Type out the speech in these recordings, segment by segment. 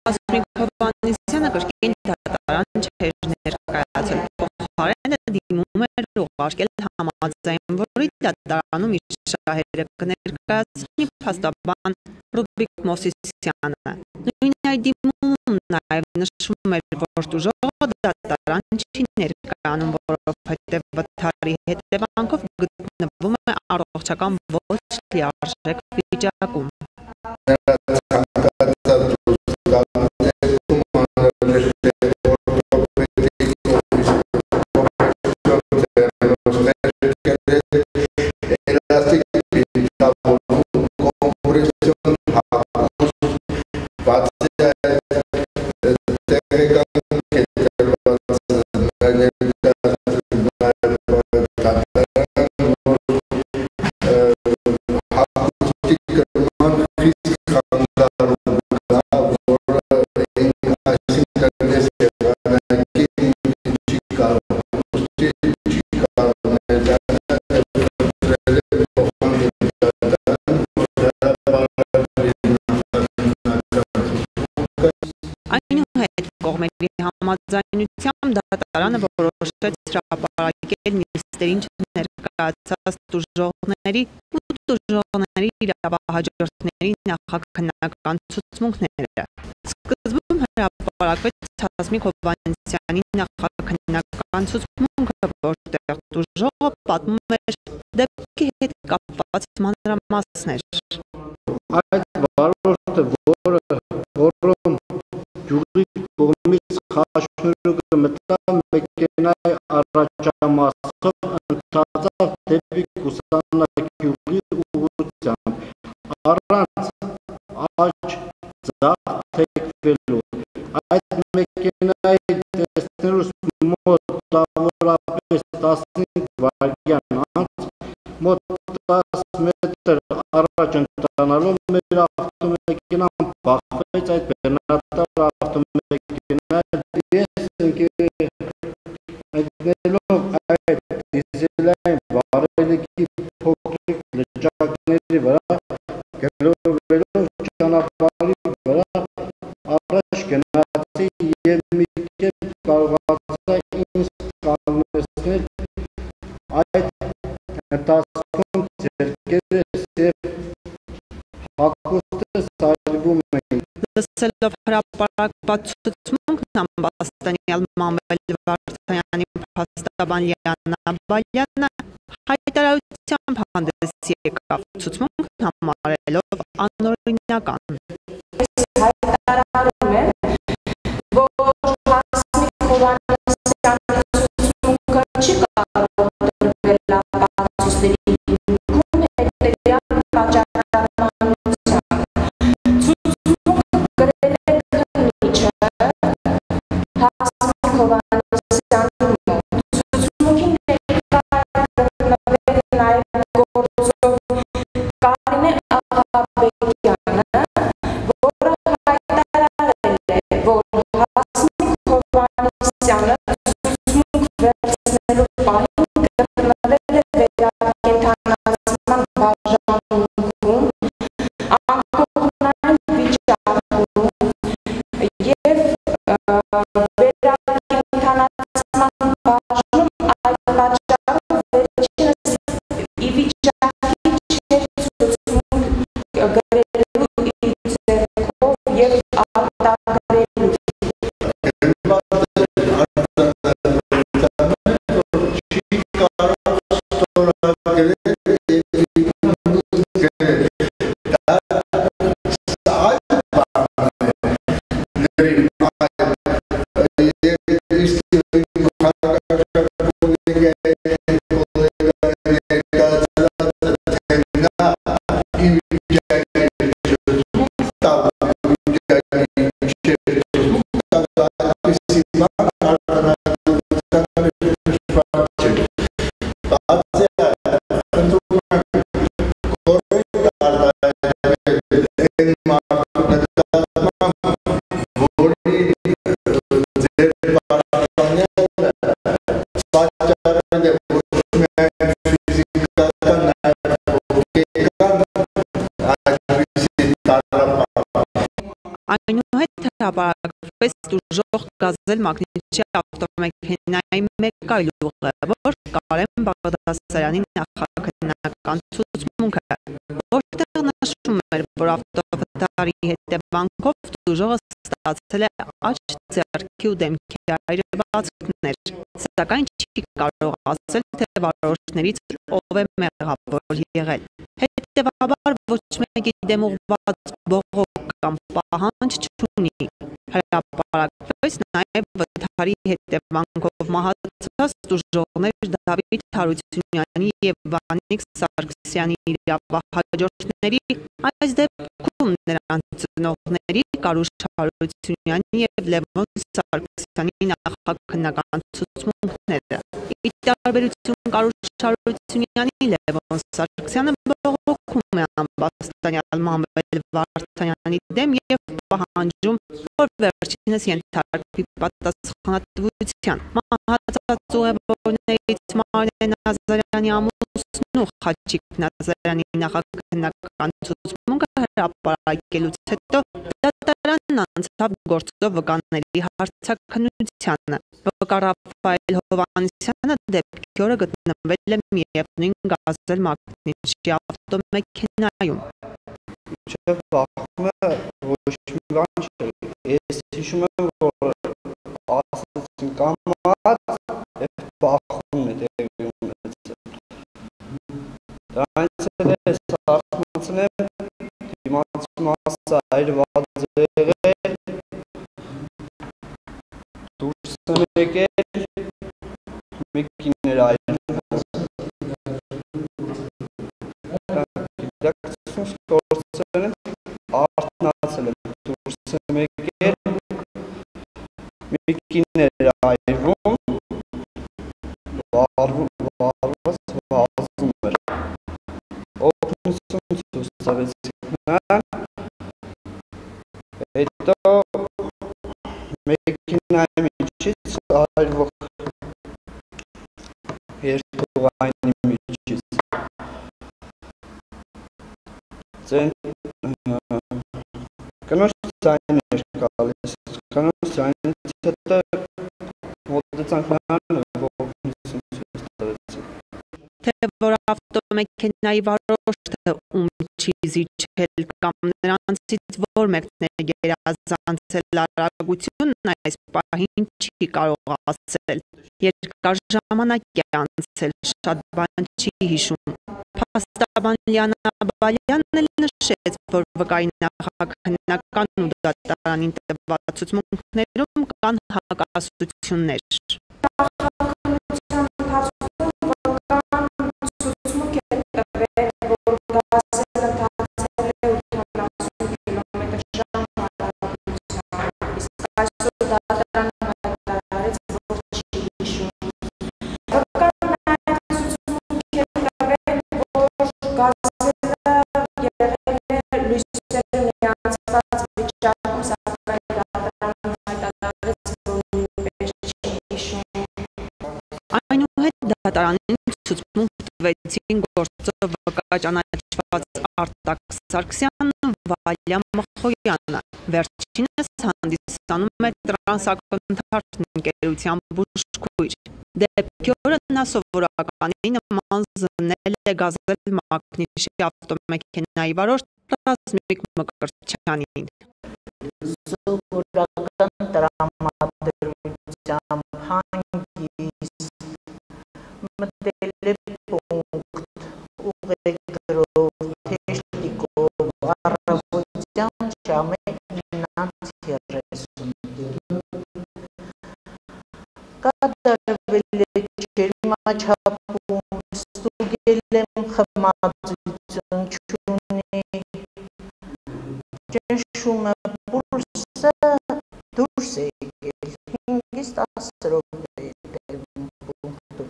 Հասմիկ Հովհաննիսյանը կրկին դատարան չէր ներկայացել, փոխարենը դիմում էր ուղարկել համաձայն, որի դատարանում իր շահերը կներկայացնի փաստաբան Ռուբիկ Մովսիսյանը։ Նույն այդ դիմումում նաև նշվում էր, որ տուժողը դատարան չի ներկայանում, որովհետև վթարի հետևանքով գտնվում է առողջական ոչ լիարժեք վիճակում։ Համաձայնությամբ դատարանը որոշեց հրապարակել նիստերին չներկայացած տուժողների ու տուժողների իրավահաջորդների նախաքննական ցուցմունքները։ Սկզբում հրապարակվեց Հասմիկ Հովհաննիսյանի նախաքննական ցուցմունքը, որտեղ տուժողը պատմում էր դեպքի հետ կապված մանրամասներ։ Այդ վարորդը, որում յուղի կողմից խաչմերուկը մտավ մեքենայի առաջամասով, ընթացավ դեպի Կուսանակյուղի ուղղությամբ, առանց աջ ձախ թեքվելու։ Այդ մեքենայի տեսնելուց մոտ տավորապես 15 վայրկյան անց, մոտ 10 մետր առաջ ընթանալով մեր ավտոմեքենան բախվեց այդ բեռնատար ավտոմեքենայի ընկնելով այդ դիզելային վառելիքի փոքրիկ լճակների վրա, գրովելով ճանապարհի վրա առաջ գնացի և մի կերպ կարողացա ինձ կանգնեցնել։ Այդ ընթացքում ձեռքերս և հագուստս սայլվում էին։ Լսելով հրապարակված ցուցմունքն ամբաստանյալ Մանվել Վարդայանի փաստաբան Լիաննա Բալյանը հայտարարությամբ հանդես եկավ, ցուցմունքն համարելով անօրինական։ Ես հայտարարում եմ, որ Հասմիկ Հովհաննիսյանի ցուցմունքը չի կարող տրվել ապացույցների հիմքում հետևյալ պատճառաբանությամբ։ Ցուցմունքը գրել է քննիչը Հասմիկ Հովհաննիսյանի մոտ։ Ցուցմունքի ներկա գտնվել նաև գործող Կարինե Աղաբեկյանը, որը հայտարարել է, որ Հասմիկ Հովհաննիսյանը ցուցմունք վերցնելու պահին գտնվել է վերակենդանացման բաժանմունքում, անկողնային վիճակում և վերակենդանացման բաժնում այդ պատճառով վերջինս ի վիճակի չէր ցուցմունք գրելու իր ձեռքով և արտագրելու։ Այնուհետ հրապարակվեց տուժող գազել մագնիչի ավտոմեքենայի մեկ այլ ուղևոր Կարեն Բաղդասարյանի նախաքննական ցուցմունքը, որտեղ նշվում էր, որ ավտովթարի հետևանքով տուժողը ստացել է աջ ձեռքի ու դեմքի այրվածքներ, սակայն չի կարող ասել, թե վարորդներից ով է մեղավոր եղել։ Հետևաբար ոչ մեկի դեմ ուղղված բողոք կամ պահանջ չունի։ Հրապարակվեց նաև վթարի հետևանքով մահացած տուժողներ Դավիթ Հարությունյանի և Վանիկ Սարգսյանի իրավահաջորդների, այս դեպքում նրանց ծնողների Կարուշ Հարությունյանի և Լևոն Սարգսյանի նախաքննական ցուցմունքները։ Ի տարբերություն Կարուշ Հարությունյանի, Լևոն Սարգսյանը բողոքում է ամբաստանյալ Մանվել Վարդանյանի դեմ և պահանջում, որ վերջինս ենթարկվի պատասխանատվության։ Մահացած ուղևորներից Մարինե Նազարյանի ամուսնու Խաչիկ Նազարյանի նախաքննական ցուցմունքը հրապարակելուց հետո դատարանն անցավ գործով վկաների հարցաքննությանը։ Վկա Ռաֆայել Հովհաննիսյանը դեպքի օրը գտնվել է միևնույն գազել մագնիչի ավտոմեքենայում։ Չէ, բախումը ոչ մի բան չէ։ Ես հիշում եմ, որ ասացին կամած և բախումն է տեղի ունեցել։ Դրանից էլ ես արթնացել եմ, դիմացի մասը այրված է եղել, դուրս եմ եկել, մեքենաներ այրված։ Գիտակցություն ստորցել եմ, արթնացել եմ, դուրս եմ եկել, մեքենաներ այրվում, վարված վազում էր, օգնություն ցույց տվեցին նրան, հետո մեքենայի միջից այրվող երկուղանի միջից կնոջ ձայն էր գալիս, կնոջ ձայնից հետո մոտեցանք նրան օգնություն ցույց տվեցին։ Թե որ ավտոմեքենայի վարորդը ում չի զիջել կամ նրանցից որ մեկն է գերազանցել արագությունն այս պահին չի կարող ասել։ Երկար ժամանակ է անցել, շատ բան չի հիշում։ Փաստաբան Լիանա Բալյանն էլ նշեց, որ վկայի նախաքննական ու դատարանին տված ցուցմունքներում կան հակասություններ։ Այնուհետ դատարանին ցուցմունք տվեցին գործով վկա ճանաչված Արտակ Սարգսյանն ու Վալյա Մխոյանը։ Վերջինս հանդիսանում է Տրանսակոնթարտ ընկերության բուժքույր։ Դեպքի օրը նա սովորականի նման զննել է գազել մագնիչի ավտոմեքենայի վարորդ Ռազմիկ Մկրտչյանին։ Սովորական տրամադրությամբ հանգիստ մտել է պունկտ, ուղեգրով, թեժտիկով, առավոտյան ժամը 9:30։ Կատարվել է ջերմաչափում, ստուգել եմ խմածություն չունի, ճնշումը, պուլսը դուրս է եկել, 5-10 րոպե տևում պունկտում։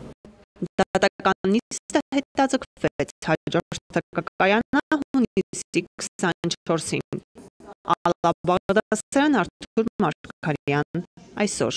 Դատականիստը հետաձգվեց, հաջորդը կկայանա հունիսի 24-ին։ Ալլա Բաղդասարյան, Արթուր Մարգարյան, այսօր։